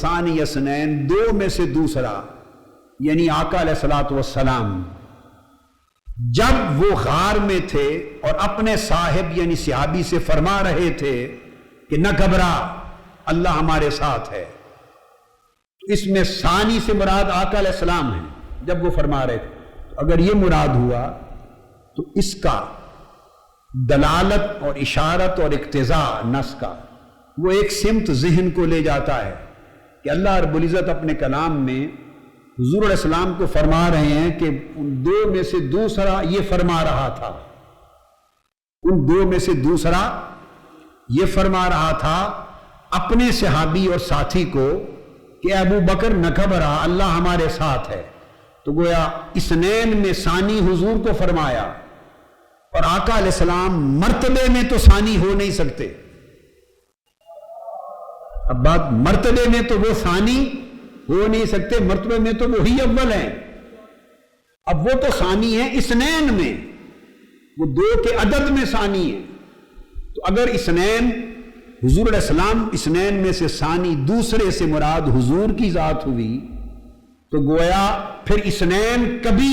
ثانی اثنین، دو میں سے دوسرا، یعنی آقا علیہ الصلوۃ والسلام جب وہ غار میں تھے اور اپنے صاحب یعنی صحابی سے فرما رہے تھے کہ نہ گھبرا، اللہ ہمارے ساتھ ہے، اس میں ثانی سے مراد آقا علیہ السلام ہے جب وہ فرما رہے تھے. اگر یہ مراد ہوا تو اس کا دلالت اور اشارت اور اقتضاء نص کا وہ ایک سمت ذہن کو لے جاتا ہے کہ اللہ رب العزت اپنے کلام میں حضور علیہ السلام کو فرما رہے ہیں کہ ان دو میں سے دوسرا یہ فرما رہا تھا، ان دو میں سے دوسرا یہ فرما رہا تھا اپنے صحابی اور ساتھی کو کہ ابو بکر نہ گھبرا، اللہ ہمارے ساتھ ہے. تو گویا اثنین میں ثانی حضور کو فرمایا، اور آقا علیہ السلام مرتبے میں تو ثانی ہو نہیں سکتے. اب بات مرتبے میں تو وہ ثانی ہو نہیں سکتے، مرتبے میں تو وہی اول ہیں. اب وہ تو ثانی ہے اثنین میں، وہ دو کے عدد میں ثانی ہے. تو اگر اثنین حضور علیہ السلام اثنین میں سے ثانی دوسرے سے مراد حضور کی ذات ہوئی تو گویا پھر اثنین کبھی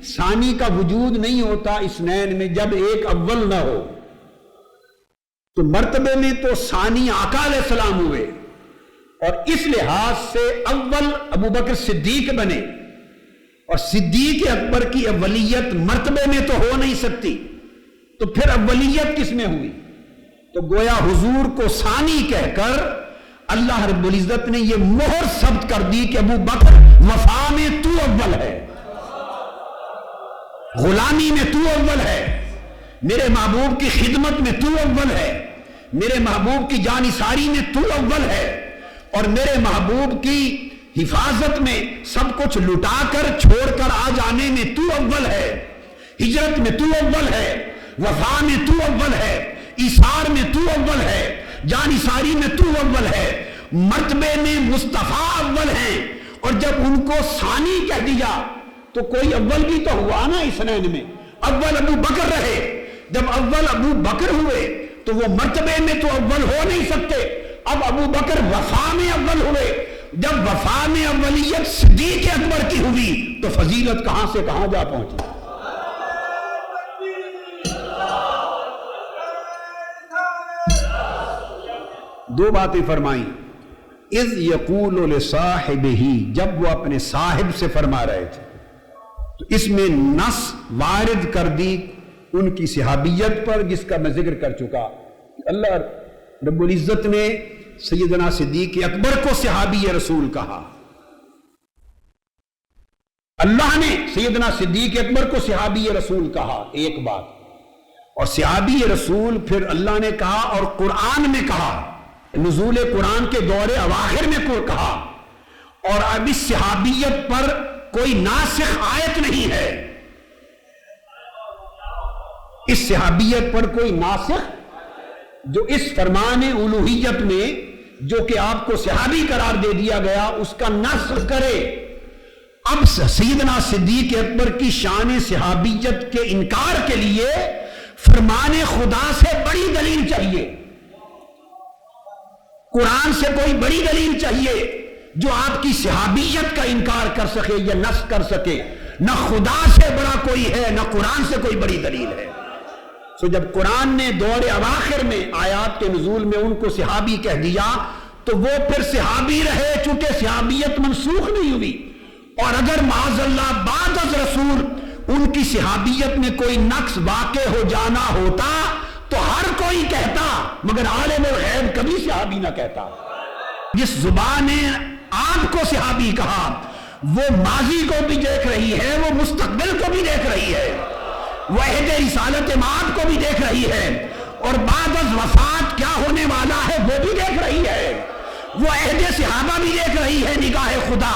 ثانی کا وجود نہیں ہوتا اثنین میں جب ایک اول نہ ہو. تو مرتبے میں تو ثانی آقا علیہ السلام ہوئے، اور اس لحاظ سے اول ابو بکر صدیق بنے، اور صدیق اکبر کی اولیت مرتبے میں تو ہو نہیں سکتی، تو پھر اولیت کس میں ہوئی؟ تو گویا حضور کو ثانی کہہ کر اللہ رب العزت نے یہ مہر ثبت کر دی کہ ابو بکر وفا میں تو اول ہے، غلامی میں تو اول ہے، میرے محبوب کی خدمت میں تو اول ہے، میرے محبوب کی جانثاری میں تو اول ہے، اور میرے محبوب کی حفاظت میں سب کچھ لٹا کر چھوڑ کر آ جانے میں تو اول ہے، ہجرت میں تو اول ہے، وفا میں تو اول ہے، ایثار میں تو اول ہے، جانثاری میں تو اول ہے. مرتبے میں مصطفیٰ اول ہیں، اور جب ان کو ثانی کہہ دیا تو کوئی اول بھی تو ہوا نا اثنین میں. اول ابو بکر رہے، جب اول ابو بکر ہوئے تو وہ مرتبے میں تو اول ہو نہیں سکتے. اب ابو بکر وفا میں اول ہوئے، جب وفا میں اولیت صدیق اکبر کی ہوئی تو فضیلت کہاں سے کہاں جا پہنچی. دو باتیں فرمائیں. اذ یقول لصاحبہ، جب وہ اپنے صاحب سے فرما رہے تھے، تو اس میں نص وارد کر دی ان کی صحابیت پر، جس کا میں ذکر کر چکا. اللہ رب العزت نے سیدنا صدیق اکبر کو صحابی رسول کہا، اللہ نے سیدنا صدیق اکبر کو صحابی رسول کہا، ایک بات. اور صحابی رسول پھر اللہ نے کہا اور قرآن میں کہا، نزول قرآن کے دور اواخر میں کو کہا. اور اب اس صحابیت پر کوئی ناسخ آیت نہیں ہے، اس صحابیت پر کوئی ناسخ جو اس فرمان الوہیت میں جو کہ آپ کو صحابی قرار دے دیا گیا اس کا نسخ کرے. اب سیدنا صدیق اکبر کی شان صحابیت کے انکار کے لیے فرمان خدا سے بڑی دلیل چاہیے، قرآن سے کوئی بڑی دلیل چاہیے جو آپ کی صحابیت کا انکار کر سکے یا نسخ کر سکے. نہ خدا سے بڑا کوئی ہے، نہ قرآن سے کوئی بڑی دلیل ہے. سو جب قرآن نے دور اواخر میں آیات کے نزول میں ان کو صحابی کہہ دیا تو وہ پھر صحابی رہے، چونکہ صحابیت منسوخ نہیں ہوئی. اور اگر معاذ اللہ بعد از رسول ان کی صحابیت میں کوئی نقص واقع ہو جانا ہوتا تو ہر کوئی کہتا، مگر عالم الغیب کبھی صحابی نہ کہتا. جس زبان نے آپ کو صحابی کہا وہ ماضی کو بھی دیکھ رہی ہے، وہ مستقبل کو بھی دیکھ رہی ہے، وہ عہد رسالت مآب کو بھی دیکھ رہی ہے، اور بعد از وفات کیا ہونے والا ہے وہ بھی دیکھ رہی ہے، وہ عہد صحابہ بھی دیکھ رہی ہے نگاہ خدا،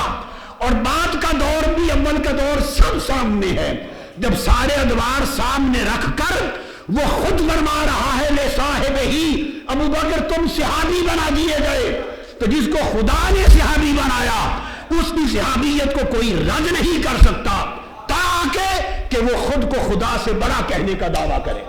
اور بعد کا دور بھی اول کا دور سب سامنے ہے. جب سارے ادوار سامنے رکھ کر وہ خود فرما رہا ہے لے صاحب ہی ابو بکر تم صحابی بنا دیے گئے. تو جس کو خدا نے صحابی بنایا اس کی صحابیت کو کوئی رد نہیں کر سکتا تاکہ کہ وہ خود کو خدا سے بڑا کہنے کا دعویٰ کرے.